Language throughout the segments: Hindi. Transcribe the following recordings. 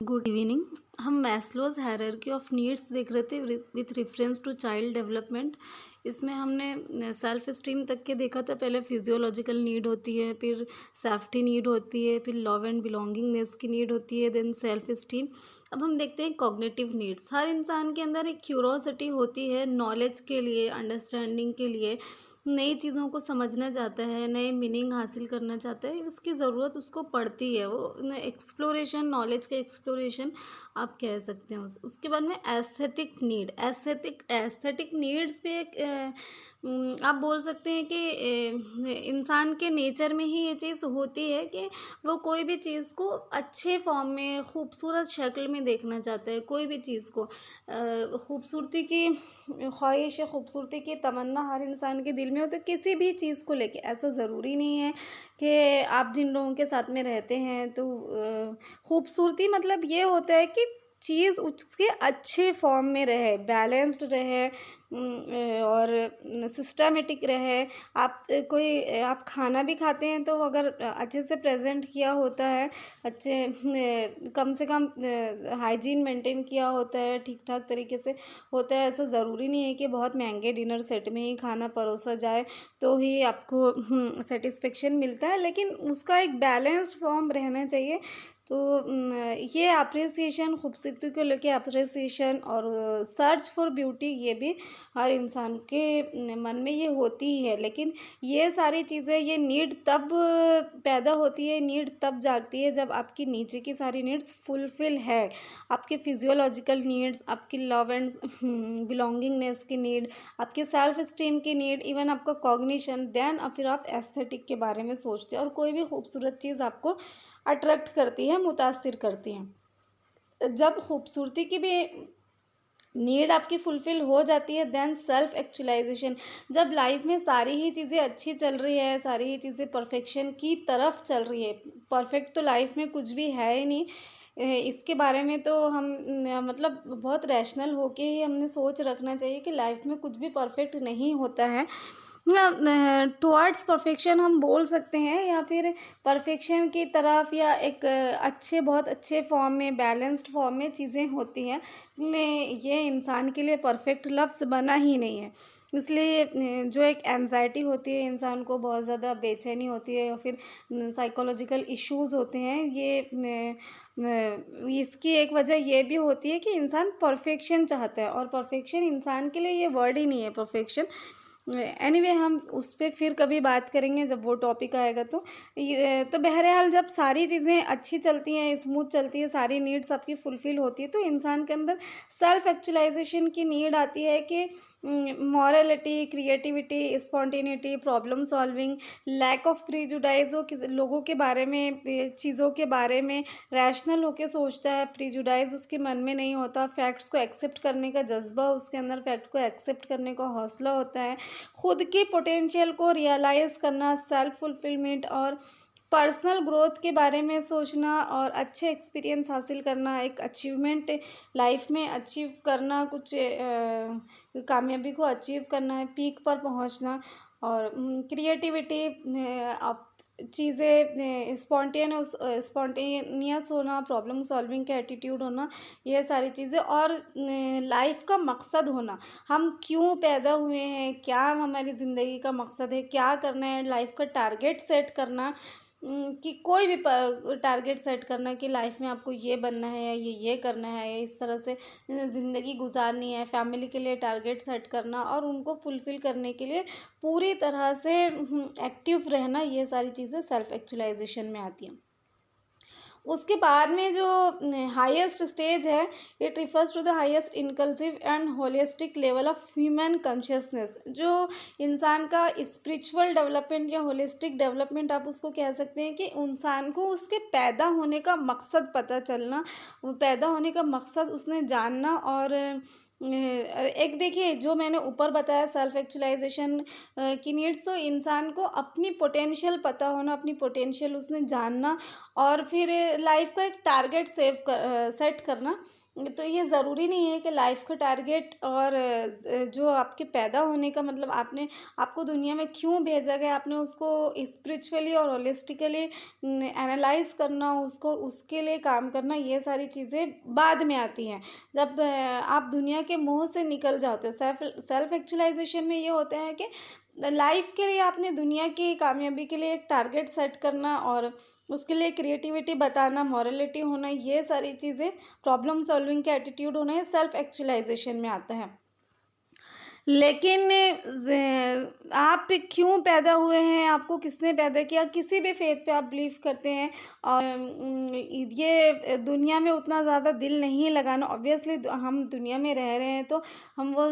Good evening. हम मैस्लोज हायरार्की ऑफ नीड्स देख रहे थे with reference to child development. इसमें हमने सेल्फ स्टीम तक के देखा था। पहले फिजियोलॉजिकल नीड होती है, फिर सेफ्टी नीड होती है, फिर लव एंड बिलोंगिंगनेस की नीड होती है, देन सेल्फ स्टीम। अब हम देखते हैं कॉग्निटिव नीड्स। हर इंसान के अंदर एक क्यूरोसिटी होती है नॉलेज के लिए, अंडरस्टैंडिंग के लिए, नई चीज़ों को समझना चाहता है, नए मीनिंग हासिल करना चाहता है, उसकी ज़रूरत उसको पड़ती है। वो एक्सप्लोरेशन, नॉलेज का एक्सप्लोरेशन आप कह सकते हैं। उसके बाद में एस्थेटिक नीड, एस्थेटिक नीड्स पे एक आप बोल सकते हैं कि इंसान के नेचर में ही ये चीज़ होती है कि वो कोई भी चीज़ को अच्छे फॉर्म में, खूबसूरत शक्ल में देखना चाहता है। कोई भी चीज़ को खूबसूरती की ख्वाहिश या खूबसूरती की तमन्ना हर इंसान के दिल में हो। तो किसी भी चीज़ को लेके ऐसा ज़रूरी नहीं है कि आप जिन लोगों के साथ में रहते हैं तो खूबसूरती मतलब ये होता है कि चीज़ उसके अच्छे फॉर्म में रहे, बैलेंस्ड रहे और सिस्टमेटिक रहे। आप खाना भी खाते हैं तो अगर अच्छे से प्रेजेंट किया होता है, कम से कम हाइजीन मेंटेन किया होता है, ठीक ठाक तरीके से होता है। ऐसा ज़रूरी नहीं है कि बहुत महंगे डिनर सेट में ही खाना परोसा जाए तो ही आपको सेटिस्फेक्शन मिलता है, लेकिन उसका एक बैलेंस्ड फॉर्म रहना चाहिए। तो ये अप्रिसिएशन, खूबसूरती को लेके अप्रिसिएशन और सर्च फॉर ब्यूटी, ये भी हर इंसान के मन में ये होती ही है। लेकिन ये सारी चीज़ें, ये नीड तब पैदा होती है, नीड तब जागती है जब आपकी नीचे की सारी नीड्स फुलफ़िल है। आपके फिजियोलॉजिकल नीड्स, आपकी लव एंड बिलोंगिंगनेस की नीड, आपकी सेल्फ स्टीम की नीड, इवन आपका कॉग्निशन, देन फिर आप एस्थेटिक के बारे में सोचते हैं। और कोई भी खूबसूरत चीज़ आपको अट्रैक्ट करती है, मुतासिर करती हैं। जब खूबसूरती की भी नीड आपकी फुलफ़िल हो जाती है, देन सेल्फ एक्चुअलाइजेशन। जब लाइफ में सारी ही चीज़ें अच्छी चल रही है, सारी ही चीज़ें परफेक्शन की तरफ चल रही है, परफेक्ट तो लाइफ में कुछ भी है ही नहीं। इसके बारे में तो हम मतलब बहुत रैशनल होके ही हमने सोच रखना चाहिए कि लाइफ में कुछ भी परफेक्ट नहीं होता है। टुवर्ड्स परफेक्शन हम बोल सकते हैं, या फिर परफेक्शन की तरफ, या एक बहुत अच्छे फॉर्म में, बैलेंस्ड फॉर्म में चीज़ें होती हैं। ये इंसान के लिए परफेक्ट लफ्ज़ बना ही नहीं है। इसलिए जो एक एंजाइटी होती है, इंसान को बहुत ज़्यादा बेचैनी होती है, या फिर साइकोलॉजिकल इश्यूज़ होते हैं, इसकी एक वजह ये भी होती है कि इंसान परफेक्शन चाहता है। और परफेक्शन इंसान के लिए ये वर्ड ही नहीं है, परफेक्शन। एनीवे हम उस पर फिर कभी बात करेंगे जब वो टॉपिक आएगा। तो बहरहाल जब सारी चीज़ें अच्छी चलती हैं, स्मूथ चलती है, सारी नीड्स आपकी फुलफ़िल होती है, तो इंसान के अंदर सेल्फ एक्चुअलाइजेशन की नीड आती है कि morality, creativity, spontaneity, problem solving, lack of prejudice. वो लोगों के बारे में, चीज़ों के बारे में रैशनल होके सोचता है, प्रीजुडाइज उसके मन में नहीं होता। फैक्ट्स को एक्सेप्ट करने का जज्बा उसके अंदर, फैक्ट को एक्सेप्ट करने का हौसला होता है। खुद की पोटेंशियल को रियलाइज़ करना, सेल्फ फुलफिलमेंट और पर्सनल ग्रोथ के बारे में सोचना, और अच्छे एक्सपीरियंस हासिल करना, एक अचीवमेंट लाइफ में अचीव करना, कुछ कामयाबी को अचीव करना है, पीक पर पहुंचना। और क्रिएटिविटी, चीज़ें स्पॉन्टेनियस होना, प्रॉब्लम सॉल्विंग का एटीट्यूड होना, ये सारी चीज़ें। और लाइफ का मकसद होना, हम क्यों पैदा हुए हैं, क्या हमारी ज़िंदगी का मकसद है, क्या करना है, लाइफ का टारगेट सेट करना। कि कोई भी टारगेट सेट करना कि लाइफ में आपको ये बनना है, या ये करना है, या इस तरह से ज़िंदगी गुजारनी है। फैमिली के लिए टारगेट सेट करना और उनको फुलफ़िल करने के लिए पूरी तरह से एक्टिव रहना, ये सारी चीज़ें सेल्फ एक्चुअलाइजेशन में आती हैं। उसके बाद में जो हाईएस्ट स्टेज है, it refers to the highest inclusive and holistic level of human consciousness. जो इंसान का स्पिरिचुअल डेवलपमेंट या होलिस्टिक डेवलपमेंट आप उसको कह सकते हैं, कि इंसान को उसके पैदा होने का मकसद पता चलना, पैदा होने का मकसद उसने जानना। और एक देखिए, जो मैंने ऊपर बताया सेल्फ एक्चुअलाइजेशन की नीड्स, तो इंसान को अपनी पोटेंशियल पता होना, अपनी पोटेंशियल उसने जानना, और फिर लाइफ का एक टारगेट सेट करना। तो ये ज़रूरी नहीं है कि लाइफ का टारगेट और जो आपके पैदा होने का मतलब आपको दुनिया में क्यों भेजा गया, आपने उसको स्पिरिचुअली और होलिस्टिकली एनालाइज करना, उसको उसके लिए काम करना, ये सारी चीज़ें बाद में आती हैं। जब आप दुनिया के मोह से निकल जाते हो, सेल्फ एक्चुअलाइजेशन में ये होता है कि लाइफ के लिए आपने दुनिया की कामयाबी के लिए एक टारगेट सेट करना और उसके लिए क्रिएटिविटी बताना, मॉरलिटी होना, ये सारी चीज़ें, प्रॉब्लम सॉल्विंग का एटीट्यूड होना, ये सेल्फ एक्चुअलाइजेशन में आता है। लेकिन आप क्यों पैदा हुए हैं, आपको किसने पैदा किया, किसी भी फेथ पे आप बिलीव करते हैं और ये दुनिया में उतना ज़्यादा दिल नहीं लगाना। ऑब्वियसली हम दुनिया में रह रहे हैं तो हम वो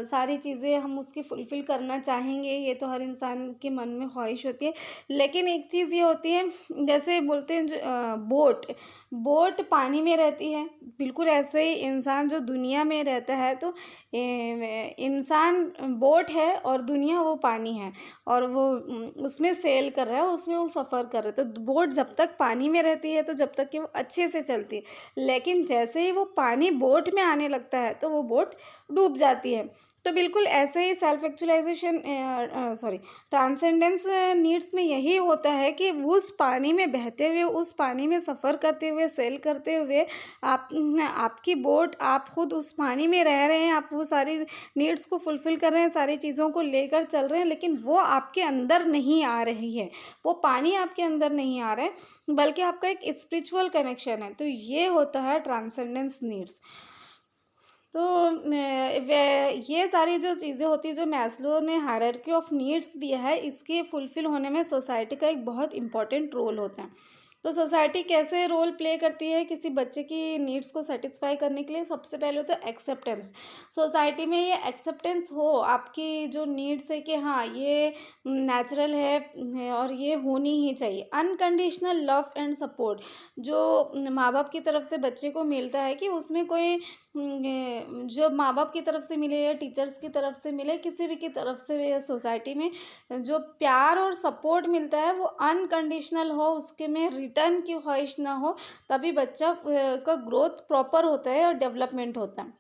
सारी चीज़ें हम उसकी फुलफ़िल करना चाहेंगे, ये तो हर इंसान के मन में ख्वाहिश होती है। लेकिन एक चीज़ ये होती है, जैसे बोलते हैं बोट बोट पानी में रहती है, बिल्कुल ऐसे ही इंसान जो दुनिया में रहता है, तो इंसान बोट है और दुनिया वो पानी है और वो उसमें सेल कर रहा है, उसमें वो सफ़र कर रहा है। तो बोट जब तक पानी में रहती है तो जब तक कि वो अच्छे से चलती है, लेकिन जैसे ही वो पानी बोट में आने लगता है तो वो बोट डूब जाती है। तो बिल्कुल ऐसे ही सेल्फ एक्चुअलाइजेशन ट्रांसेंडेंस नीड्स में यही होता है कि उस पानी में बहते हुए, उस पानी में सफ़र करते हुए, सेल करते हुए आपकी बोट, आप खुद उस पानी में रह रहे हैं, आप वो सारी नीड्स को फुलफ़िल कर रहे हैं, सारी चीज़ों को लेकर चल रहे हैं, लेकिन वो आपके अंदर नहीं आ रही है, वो पानी आपके अंदर नहीं आ रहा है, बल्कि आपका एक स्पिरिचुअल कनेक्शन है। तो ये होता है ट्रांसेंडेंस नीड्स। तो ये सारी जो चीज़ें होती हैं, जो मैस्लो ने हायरार्की ऑफ नीड्स दिया है, इसके फुलफ़िल होने में सोसाइटी का एक बहुत इम्पोर्टेंट रोल होता है। तो सोसाइटी कैसे रोल प्ले करती है किसी बच्चे की नीड्स को सेटिस्फाई करने के लिए? सबसे पहले तो एक्सेप्टेंस। सोसाइटी में ये एक्सेप्टेंस हो आपकी जो नीड्स है कि हाँ, ये नेचुरल है और ये होनी ही चाहिए। अनकंडीशनल लव एंड सपोर्ट जो माँ बाप की तरफ से बच्चे को मिलता है, कि उसमें कोई जो माँ बाप की तरफ से मिले या टीचर्स की तरफ से मिले, किसी भी की तरफ से या सोसाइटी में जो प्यार और सपोर्ट मिलता है वो अनकंडीशनल हो, उसके में रिटर्न की ख्वाहिश ना हो, तभी बच्चा का ग्रोथ प्रॉपर होता है और डेवलपमेंट होता है।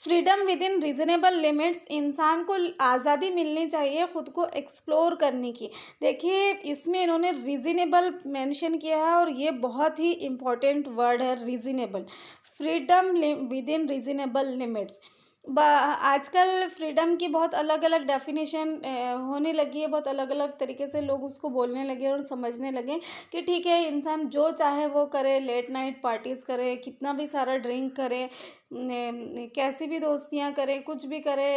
Freedom with in reasonable limits, इंसान को आज़ादी मिलनी चाहिए ख़ुद को एक्सप्लोर करने की। देखिए इसमें इन्होंने रीजनेबल मेंशन किया है और ये बहुत ही इम्पोर्टेंट वर्ड है, reasonable. Freedom with in reasonable limits. आजकल फ्रीडम की बहुत अलग अलग डेफिनेशन होने लगी है, बहुत अलग अलग तरीके से लोग उसको बोलने लगे और समझने लगे कि ठीक है, इंसान जो चाहे वो करे, लेट नाइट पार्टीज़ करे, कितना भी सारा ड्रिंक करे, कैसी भी दोस्तियां करे, कुछ भी करे,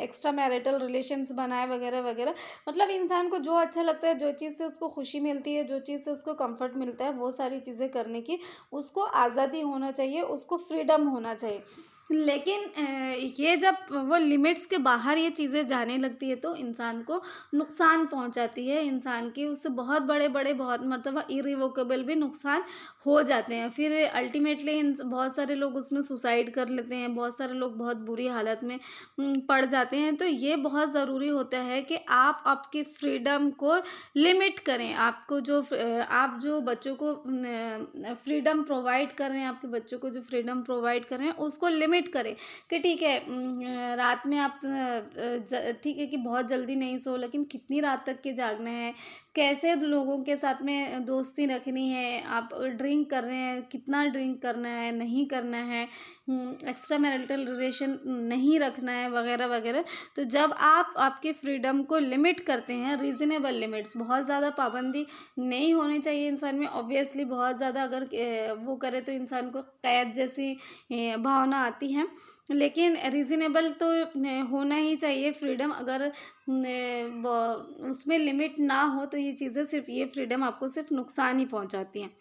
एक्स्ट्रा मैरिटल रिलेशंस बनाए वगैरह वगैरह। मतलब इंसान को जो अच्छा लगता है, जो चीज़ से उसको खुशी मिलती है, जो चीज़ से उसको कंफर्ट मिलता है, वो सारी चीज़ें करने की उसको आज़ादी होना चाहिए, उसको फ्रीडम होना चाहिए। लेकिन ये जब वो लिमिट्स के बाहर ये चीज़ें जाने लगती है तो इंसान को नुकसान पहुंचाती है, इंसान की उससे बहुत बड़े बड़े, बहुत मर्तबा इरिवोकेबल भी नुकसान हो जाते हैं। फिर अल्टीमेटली बहुत सारे लोग उसमें सुसाइड कर लेते हैं, बहुत सारे लोग बहुत बुरी हालत में पड़ जाते हैं। तो ये बहुत ज़रूरी होता है कि आप आपकी फ्रीडम को लिमिट करें। आपको जो आप जो बच्चों को फ्रीडम प्रोवाइड कर रहे हैं, आपके बच्चों को जो फ्रीडम प्रोवाइड कर रहे हैं, उसको लिमिट करें कि ठीक है, रात में आप ठीक है कि बहुत जल्दी नहीं सो, लेकिन कितनी रात तक के जागना है, कैसे लोगों के साथ में दोस्ती रखनी है, आप ड्रिंक कर रहे हैं, कितना ड्रिंक करना है, नहीं करना है, एक्स्ट्रा मैरिटल रिलेशन नहीं रखना है, वगैरह वगैरह। तो जब आप आपके फ्रीडम को लिमिट करते हैं, रीज़नेबल लिमिट्स, बहुत ज़्यादा पाबंदी नहीं होनी चाहिए इंसान में। ऑब्वियसली बहुत ज़्यादा अगर वो करे तो इंसान को कैद जैसी भावना आती है, लेकिन रीज़नेबल तो होना ही चाहिए फ्रीडम। अगर उसमें लिमिट ना हो तो ये चीज़ें, सिर्फ ये फ्रीडम आपको सिर्फ नुकसान ही पहुंचाती हैं।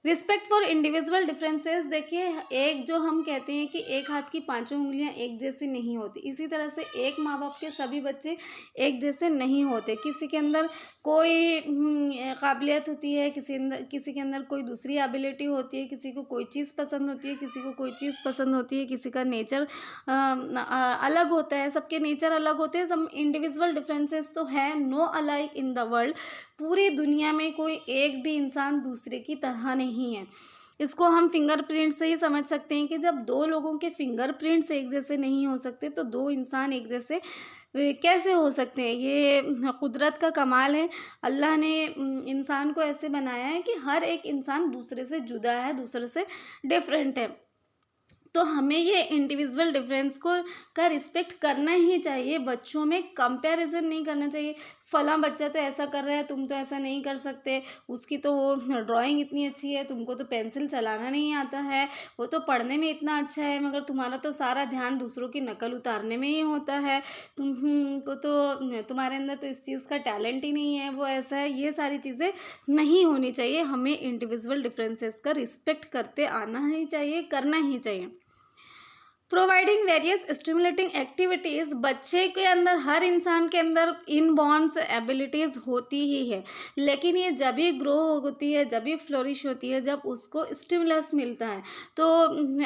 Respect for individual differences. देखिए, एक जो हम कहते हैं कि एक हाथ की पांचों उंगलियां एक जैसी नहीं होती, इसी तरह से एक माँ बाप के सभी बच्चे एक जैसे नहीं होते। किसी के अंदर कोई काबिलियत होती है, किसी के अंदर कोई दूसरी एबिलिटी होती है, किसी को कोई चीज़ पसंद होती है, किसी को कोई चीज़ पसंद होती है, किसी का नेचर अलग होता है, सबके नेचर अलग होते हैं। सब इंडिविजुअल डिफरेंसेस तो है, no alike in the world. पूरी दुनिया में कोई एक भी इंसान दूसरे की तरह नहीं है। इसको हम फिंगरप्रिंट से ही समझ सकते हैं कि जब दो लोगों के फिंगरप्रिंट्स एक जैसे नहीं हो सकते तो दो इंसान एक जैसे कैसे हो सकते हैं। ये कुदरत का कमाल है। अल्लाह ने इंसान को ऐसे बनाया है कि हर एक इंसान दूसरे से जुदा है, दूसरे से डिफरेंट है। तो हमें ये इंडिविजुअल डिफरेंस को का रिस्पेक्ट करना ही चाहिए। बच्चों में कंपैरिजन नहीं करना चाहिए। फलां बच्चा तो ऐसा कर रहा है, तुम तो ऐसा नहीं कर सकते, उसकी तो वो ड्राइंग इतनी अच्छी है, तुमको तो पेंसिल चलाना नहीं आता है, वो तो पढ़ने में इतना अच्छा है, मगर तुम्हारा तो सारा ध्यान दूसरों की नकल उतारने में ही होता है, तुमको तो तुम्हारे अंदर तो इस चीज़ का टैलेंट ही नहीं है, वो ऐसा है। ये सारी चीज़ें नहीं होनी चाहिए। हमें इंडिविजुअल डिफरेंसेस का रिस्पेक्ट करते आना ही चाहिए, करना ही चाहिए। प्रोवाइडिंग वेरियस स्टिमुलेटिंग एक्टिविटीज़, बच्चे के अंदर, हर इंसान के अंदर इनबॉर्न्स एबिलिटीज़ होती ही है, लेकिन ये जब भी ग्रो होती है, जब भी फ्लोरिश होती है, जब उसको स्टिमुलस मिलता है। तो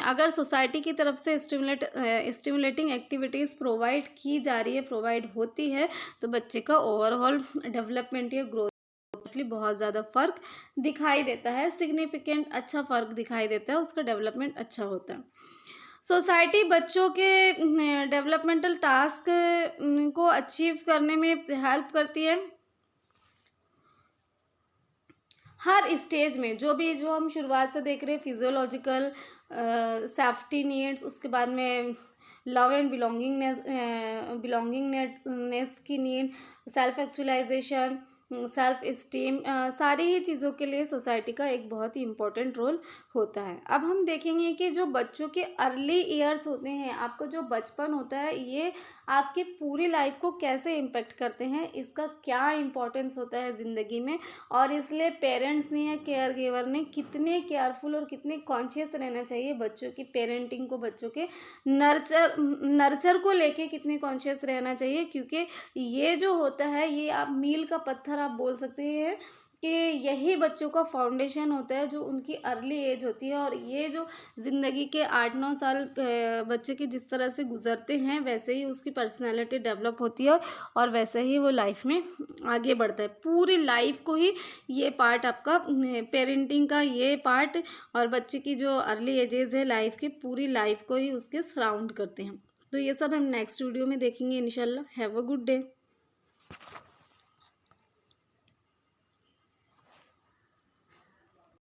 अगर सोसाइटी की तरफ से स्टिमुलेटिंग एक्टिविटीज़ प्रोवाइड की जा रही है, प्रोवाइड होती है, तो बच्चे का ओवरऑल डेवलपमेंट या ग्रोथ बहुत ज़्यादा फ़र्क दिखाई देता है। सिग्निफिकेंट अच्छा फ़र्क दिखाई देता है, उसका डेवलपमेंट अच्छा होता है। सोसाइटी बच्चों के डेवलपमेंटल टास्क को अचीव करने में हेल्प करती है। हर स्टेज में जो हम शुरुआत से देख रहे हैं, फिजियोलॉजिकल सेफ्टी नीड्स, उसके बाद में लव एंड बिलोंगिंगनेस की need, self actualisation, self esteem, सारी ही चीज़ों के लिए सोसाइटी का एक बहुत ही इम्पोर्टेंट रोल होता है। अब हम देखेंगे कि जो बच्चों के अर्ली ईयर्स होते हैं, आपका जो बचपन होता है, ये आपकी पूरी लाइफ को कैसे इम्पेक्ट करते हैं, इसका क्या इम्पोर्टेंस होता है ज़िंदगी में, और इसलिए पेरेंट्स ने या केयर गिवर ने कितने केयरफुल और कितने कॉन्शियस रहना चाहिए बच्चों की पेरेंटिंग को, बच्चों के नर्चर को लेके कितने कॉन्शियस रहना चाहिए। क्योंकि ये जो होता है, ये आप मील का पत्थर आप बोल सकते हैं कि यही बच्चों का फाउंडेशन होता है, जो उनकी अर्ली एज होती है। और ये जो ज़िंदगी के 8-9 साल बच्चे के जिस तरह से गुजरते हैं, वैसे ही उसकी पर्सनैलिटी डेवलप होती है और वैसे ही वो लाइफ में आगे बढ़ता है। पूरी लाइफ को ही ये पार्ट आपका पेरेंटिंग का ये पार्ट और बच्चे की जो अर्ली एजेस है लाइफ की, पूरी लाइफ को ही उसके सराउंड करते हैं। तो ये सब हम नेक्स्ट वीडियो में देखेंगे इंशाल्लाह। Have a good day.